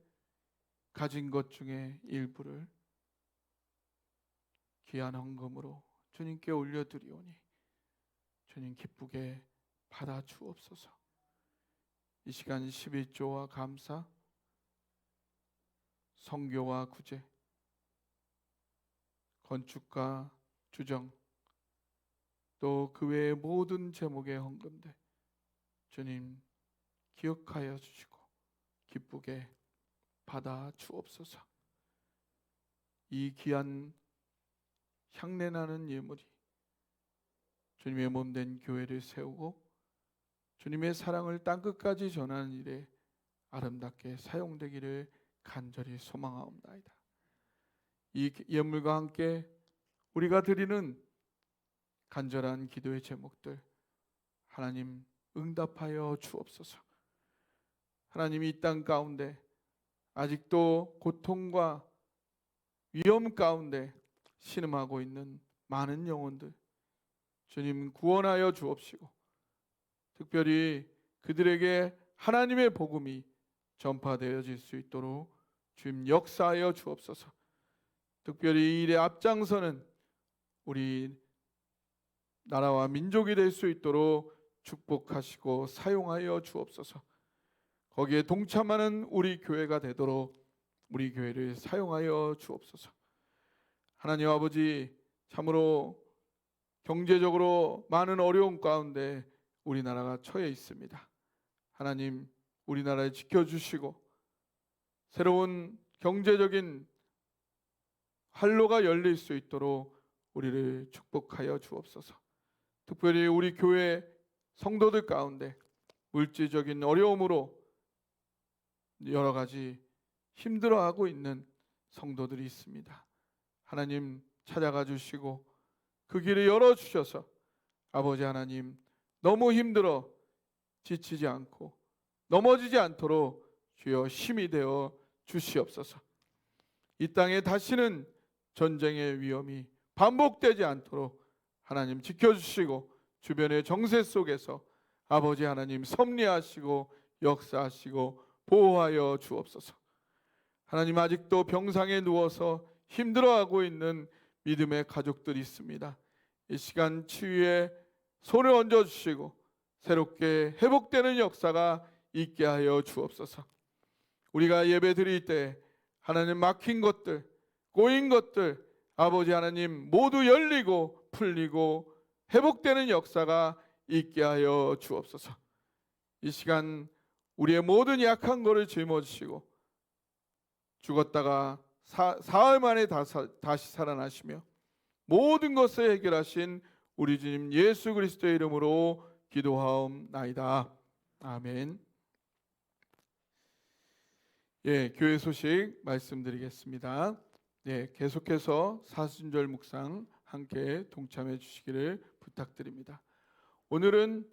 가진 것 중에 일부를 귀한 헌금으로 주님께 올려드리오니 주님 기쁘게 받아 주옵소서. 이 시간 11조와 감사, 선교와 구제, 건축과 주정, 또 그 외의 모든 제목의 헌금들 주님 기억하여 주시고 기쁘게 받아 주옵소서. 이 귀한 향내나는 예물이 주님의 몸된 교회를 세우고 주님의 사랑을 땅끝까지 전하는 일에 아름답게 사용되기를 간절히 소망하옵나이다. 이 예물과 함께 우리가 드리는 간절한 기도의 제목들 하나님 응답하여 주옵소서. 하나님, 이 땅 가운데 아직도 고통과 위험 가운데 신음하고 있는 많은 영혼들 주님 구원하여 주옵시고 특별히 그들에게 하나님의 복음이 전파되어질 수 있도록 주님 역사하여 주옵소서. 특별히 이 일에 앞장서는 우리 나라와 민족이 될 수 있도록 축복하시고 사용하여 주옵소서. 거기에 동참하는 우리 교회가 되도록 우리 교회를 사용하여 주옵소서. 하나님 아버지, 참으로 경제적으로 많은 어려움 가운데 우리나라가 처해 있습니다. 하나님, 우리나라를 지켜주시고 새로운 경제적인 활로가 열릴 수 있도록 우리를 축복하여 주옵소서. 특별히 우리 교회 성도들 가운데 물질적인 어려움으로 여러 가지 힘들어하고 있는 성도들이 있습니다. 하나님 찾아가 주시고 그 길을 열어주셔서 아버지 하나님 너무 힘들어 지치지 않고 넘어지지 않도록 주여 힘이 되어 주시옵소서. 이 땅에 다시는 전쟁의 위험이 반복되지 않도록 하나님 지켜주시고 주변의 정세 속에서 아버지 하나님 섭리하시고 역사하시고 보호하여 주옵소서. 하나님, 아직도 병상에 누워서 힘들어하고 있는 믿음의 가족들이 있습니다. 이 시간 치유에 손을 얹어주시고 새롭게 회복되는 역사가 있게 하여 주옵소서. 우리가 예배 드릴 때 하나님 막힌 것들, 꼬인 것들 아버지 하나님 모두 열리고 풀리고 회복되는 역사가 있게 하여 주옵소서. 이 시간 우리의 모든 약한 것을 짊어지시고 죽었다가 사흘 만에 다시 살아나시며 모든 것을 해결하신 우리 주님 예수 그리스도의 이름으로 기도하옵나이다. 아멘. 교회 소식 말씀드리겠습니다. 계속해서 사순절 묵상 함께 동참해 주시기를 부탁드립니다. 오늘은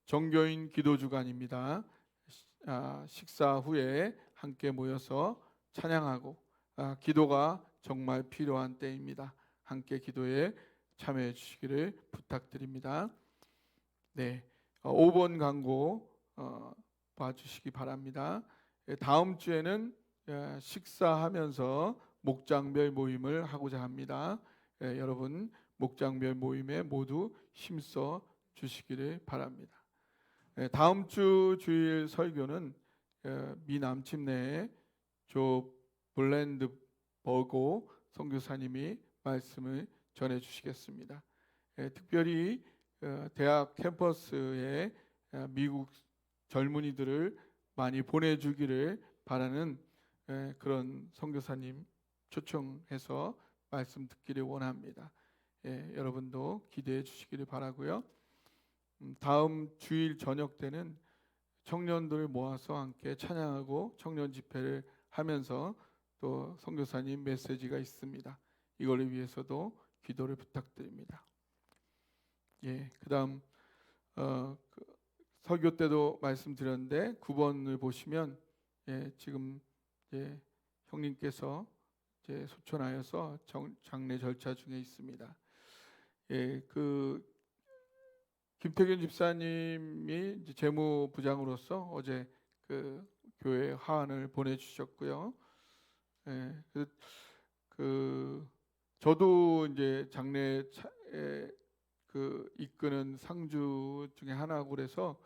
정교인 기도 주간입니다. 식사 후에 함께 모여서 찬양하고 기도가 정말 필요한 때입니다. 함께 기도에 참여해 주시기를 부탁드립니다. 5번 광고 봐주시기 바랍니다. 다음 주에는 식사하면서 목장별 모임을 하고자 합니다. 여러분 목장별 모임에 모두 힘써 주시기를 바랍니다. 다음 주 주일 설교는 미 남침내에 조 블랜드버고 선교사님이 말씀을 전해 주시겠습니다. 특별히 대학 캠퍼스에 미국 젊은이들을 많이 보내주기를 바라는 그런 선교사님 초청해서 말씀 듣기를 원합니다. 여러분도 기대해 주시기를 바라고요. 다음 주일 저녁 때는 청년들을 모아서 함께 찬양하고 청년 집회를 하면서 또 선교사님 메시지가 있습니다. 이걸 위해서도 기도를 부탁드립니다. 그다음 설교 때도 말씀드렸는데 9번을 보시면 지금 형님께서 소천하여서 장례 절차 중에 있습니다. 그 김태균 집사님이 이제 재무부장으로서 어제 그 교회 화환을 보내주셨고요. 저도 이제 장례 그 이끄는 상주 중에 하나고 그래서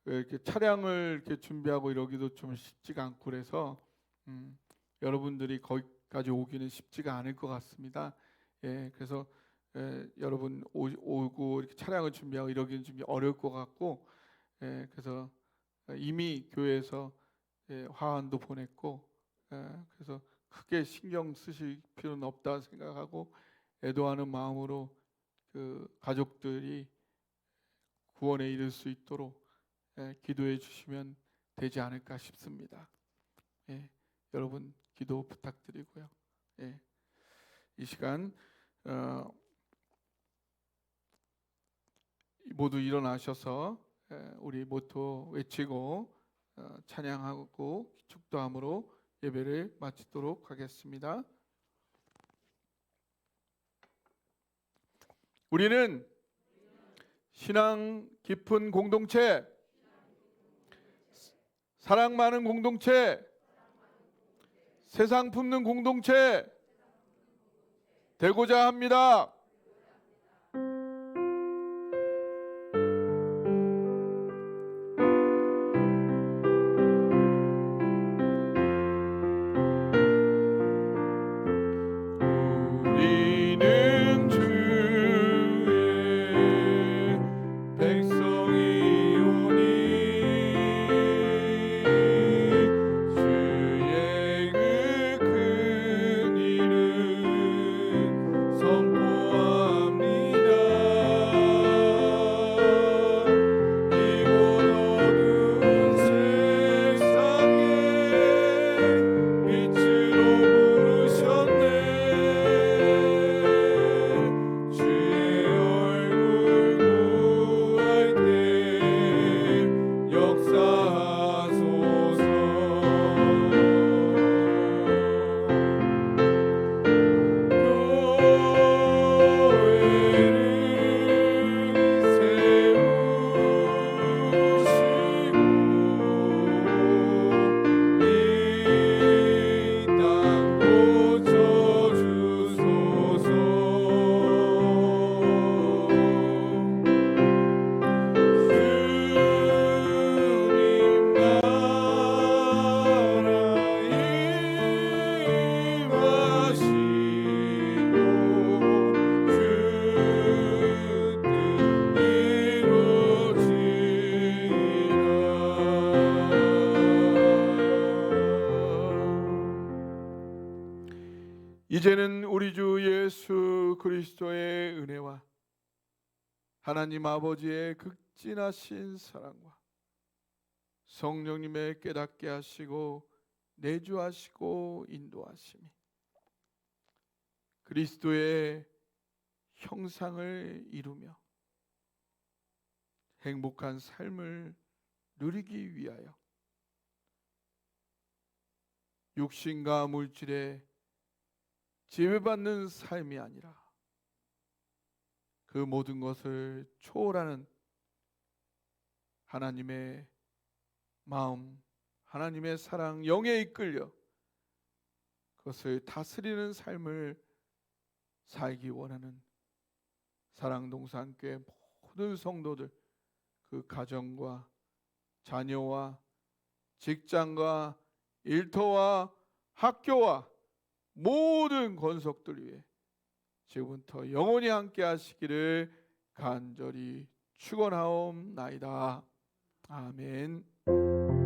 이렇게 차량을 이렇게 준비하고 이러기도 좀 쉽지가 않고 그래서 여러분들이 거기까지 오기는 쉽지가 않을 것 같습니다. 그래서 여러분 오고 이렇게 차량을 준비하고 이러기는 좀 어려울 것 같고 그래서 이미 교회에서 화환도 보냈고 그래서 크게 신경 쓰실 필요는 없다 생각하고 애도하는 마음으로 그 가족들이 구원에 이를 수 있도록 기도해 주시면 되지 않을까 싶습니다. 여러분 기도 부탁드리고요. 이 시간 모두 일어나셔서 우리 모토 외치고 찬양하고 축도함으로 예배를 마치도록 하겠습니다. 우리는 신앙 깊은 공동체, 사랑 많은 공동체, 세상 품는 공동체 되고자 합니다. 우리는 주의 백성이오니 주의 그 큰 일을 선포합니다. 이곳 어두운 세상에 빛으로 부르셨네. 주의 얼굴 구할 때 역사하소서. 이제는 우리 주 예수 그리스도의 은혜와 하나님 아버지의 극진하신 사랑과 성령님의 깨닫게 하시고 내주하시고 인도하심이 그리스도의 형상을 이루며 행복한 삶을 누리기 위하여 육신과 물질에 지배받는 삶이 아니라 그 모든 것을 초월하는 하나님의 마음, 하나님의 사랑, 영에 이끌려 그것을 다스리는 삶을 살기 원하는 사랑동산교회 모든 성도들, 그 가정과 자녀와 직장과 일터와 학교와 모든 권속들 위해 지금부터 영원히 함께 하시기를 간절히 축원하옵나이다. 아멘.